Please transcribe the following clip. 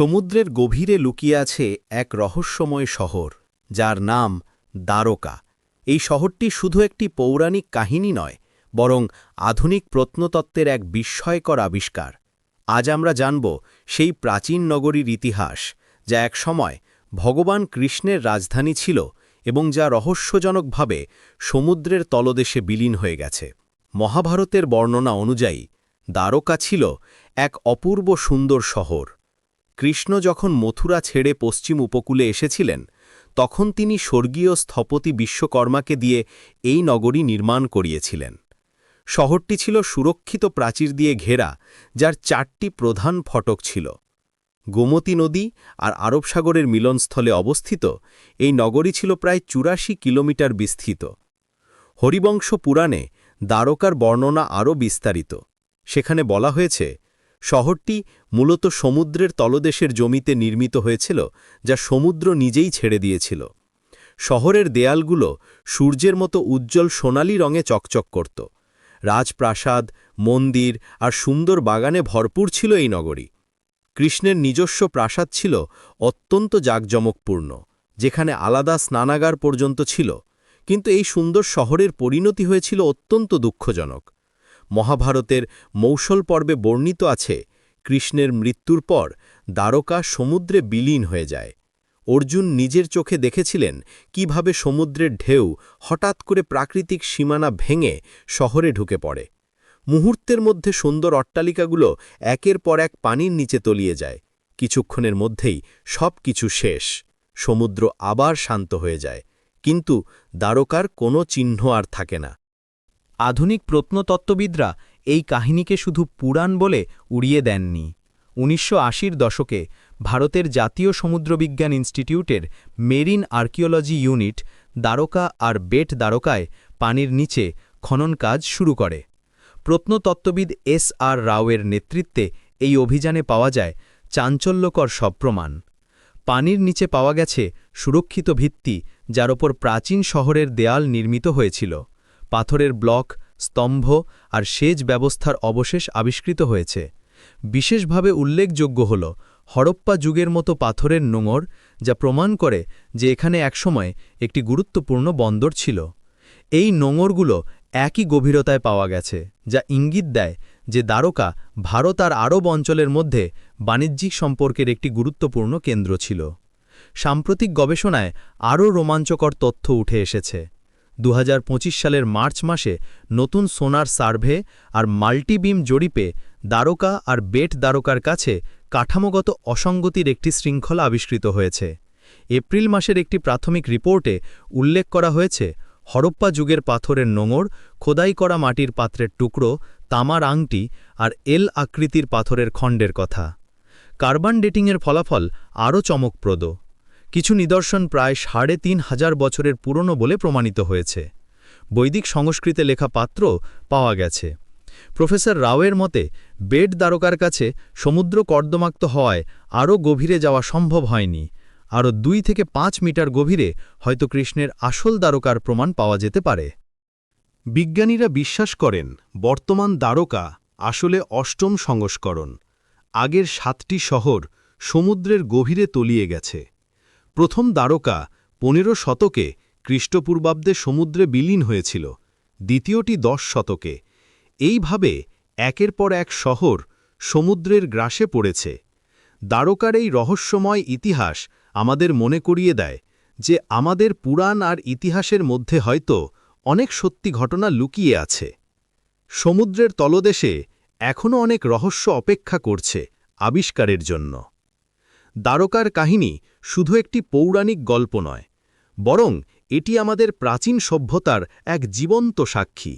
সমুদ্রের গভীরে লুকিয়ে আছে এক রহস্যময় শহর যার নাম দ্বারকা। এই শহরটি শুধু একটি পৌরাণিক কাহিনী নয়, বরং আধুনিক প্রত্নতত্ত্বের এক বিস্ময়কর আবিষ্কার। আজ আমরা জানব সেই প্রাচীন নগরীর ইতিহাস, যা একসময় ভগবান কৃষ্ণের রাজধানী ছিল এবং যা রহস্যজনকভাবে সমুদ্রের তলদেশে বিলীন হয়ে গেছে। মহাভারতের বর্ণনা অনুযায়ী দ্বারকা ছিল এক অপূর্ব সুন্দর শহর। কৃষ্ণ যখন মথুরা ছেড়ে পশ্চিম উপকূলে এসেছিলেন, তখন তিনি স্বর্গীয় স্থপতি বিশ্বকর্মাকে দিয়ে এই নগরী নির্মাণ করিয়েছিলেন। শহরটি ছিল সুরক্ষিত প্রাচীর দিয়ে ঘেরা, যার 4টি প্রধান ফটক ছিল। গোমতী নদী আর আরব সাগরের মিলনস্থলে অবস্থিত এই নগরী ছিল প্রায় 84 কিলোমিটার বিস্তৃত। হরিবংশ পুরাণে দ্বারকার বর্ণনা আরও বিস্তারিত। সেখানে বলা হয়েছে, শহরটি মূলত সমুদ্রের তলদেশের জমিতে নির্মিত হয়েছিল, যা সমুদ্র নিজেই ছেড়ে দিয়েছিল। শহরের দেয়ালগুলো সূর্যের মতো উজ্জ্বল সোনালি রঙে চকচক করত। রাজপ্রাসাদ, মন্দির আর সুন্দর বাগানে ভরপুর ছিল এই নগরী। কৃষ্ণের নিজস্ব প্রাসাদ ছিল অত্যন্ত জাঁকজমকপূর্ণ, যেখানে আলাদা স্নানাগার পর্যন্ত ছিল। কিন্তু এই সুন্দর শহরের পরিণতি হয়েছিল অত্যন্ত দুঃখজনক। মহাভারতের মৌসল পর্বে বর্ণিত আছে, কৃষ্ণের মৃত্যুর পর দ্বারকা সমুদ্রে বিলীন হয়ে যায়। অর্জুন নিজের চোখে দেখেছিলেন কিভাবে সমুদ্রের ঢেউ হঠাৎ করে প্রাকৃতিক সীমানা ভেঙে শহরে ঢুকে পড়ে। মুহূর্তের মধ্যে সুন্দর অট্টালিকাগুলো একের পর এক পানির নিচে তলিয়ে যায়। কিছুক্ষণের মধ্যেই সব কিছু শেষ। সমুদ্র আবার শান্ত হয়ে যায়, কিন্তু দ্বারকার কোনো চিহ্ন আর থাকে না। আধুনিক প্রত্নতত্ত্ববিদরা এই কাহিনীকে শুধু পুরাণ বলে উড়িয়ে দেননি। 1980-র দশকে ভারতের জাতীয় সমুদ্রবিজ্ঞান ইনস্টিটিউটের মেরিন আর্কিওলজি ইউনিট দ্বারকা আর বেট দ্বারকায় পানির নিচে খনন কাজ শুরু করে। প্রত্নতত্ত্ববিদ S.R. রাওয়ের নেতৃত্বে এই অভিযানে পাওয়া যায় চাঞ্চল্যকর সব প্রমাণ। পানির নিচে পাওয়া গেছে সুরক্ষিত ভিত্তি, যার ওপর প্রাচীন শহরের দেয়াল নির্মিত হয়েছিল। পাথরের ব্লক, স্তম্ভ আর সেচ ব্যবস্থার অবশেষ আবিষ্কৃত হয়েছে। বিশেষভাবে উল্লেখযোগ্য হল হরপ্পা যুগের মতো পাথরের নোঙর, যা প্রমাণ করে যে এখানে একসময় একটি গুরুত্বপূর্ণ বন্দর ছিল। এই নোঙরগুলো একই গভীরতায় পাওয়া গেছে, যা ইঙ্গিত দেয় যে দ্বারকা ভারত আর আরব অঞ্চলের মধ্যে বাণিজ্যিক সম্পর্কের একটি গুরুত্বপূর্ণ কেন্দ্র ছিল। সাম্প্রতিক গবেষণায় আরও রোমাঞ্চকর তথ্য উঠে এসেছে। 2025 সালের মার্চ মাসে নতুন সোনার সার্ভে আর মাল্টিবিম জরিপে দ্বারকা আর বেট দ্বারকার কাছে কাঠামোগত অসঙ্গতির একটি শৃঙ্খলা আবিষ্কৃত হয়েছে। এপ্রিল মাসের একটি প্রাথমিক রিপোর্টে উল্লেখ করা হয়েছে, হরপ্পা যুগের পাথরের নোঙর, খোদাই করা মাটির পাত্রের টুকরো, তামার আংটি আর এল আকৃতির পাথরের খণ্ডের কথা। কার্বন ডেটিংয়ের ফলাফল আরও চমকপ্রদ। কিছু নিদর্শন প্রায় ৩,৫০০ বছরের পুরনো বলে প্রমাণিত হয়েছে। বৈদিক সংস্কৃতে লেখা পাত্র পাওয়া গেছে। প্রফেসর রাওয়ের মতে, বেট দ্বারকার কাছে সমুদ্র কর্দমাক্ত হওয়ায় আরও গভীরে যাওয়া সম্ভব হয়নি। আরও 2 থেকে 5 মিটার গভীরে হয়তো কৃষ্ণের আসল দ্বারকার প্রমাণ পাওয়া যেতে পারে। বিজ্ঞানীরা বিশ্বাস করেন বর্তমান দ্বারকা আসলে 8ম সংস্করণ। আগের 7টি শহর সমুদ্রের গভীরে তলিয়ে গেছে। প্রথম দ্বারকা 15 শতকে খ্রিস্টপূর্বাব্দে সমুদ্রে বিলীন হয়েছিল, দ্বিতীয়টি 10 শতকে। এইভাবে একের পর এক শহর সমুদ্রের গ্রাসে পড়েছে। দ্বারকার এই রহস্যময় ইতিহাস আমাদের মনে করিয়ে দেয় যে আমাদের পুরাণ আর ইতিহাসের মধ্যে হয়তো অনেক সত্যি ঘটনা লুকিয়ে আছে। সমুদ্রের তলদেশে এখনও অনেক রহস্য অপেক্ষা করছে আবিষ্কারের জন্য। দ্বারকার কাহিনী শুধু একটি পৌরাণিক গল্প নয়, বরং এটি আমাদের প্রাচীন সভ্যতার এক জীবন্ত সাক্ষী।